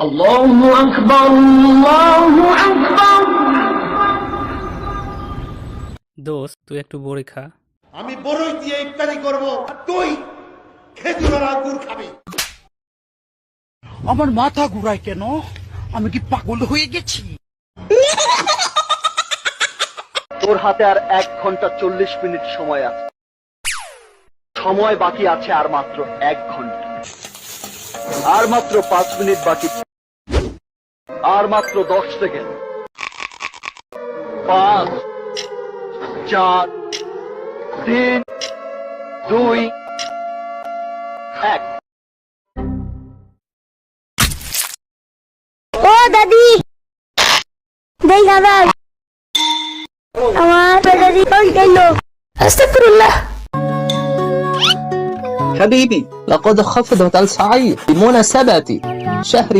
আল্লাহু আকবার, আল্লাহু আকবার। দোস্ত, তুই একটু বড়ি খা। আমি বড়ই দিয়ে ইফতারি করব, আর তুই খেজুরের আঙ্গুর খাবি। আমার মাথা ঘুরায় কেন? আমি কি পাগল হয়ে গেছি? তোর হাতে আর 1 ঘন্টা 40 মিনিট সময় আছে। সময় বাকি আছে আর মাত্র 1 ঘন্টা, আর মাত্র 5 মিনিট বাকি, আর মাত্র 10 সেকেন্ড। 5, 4, 3, 2, 1। ও দাদি, দেই খাবার। আমার দাদি কোন গেল? আস্তাগফিরুল্লাহ। حبيبي لقد خفضت السعير بمناسبة شهر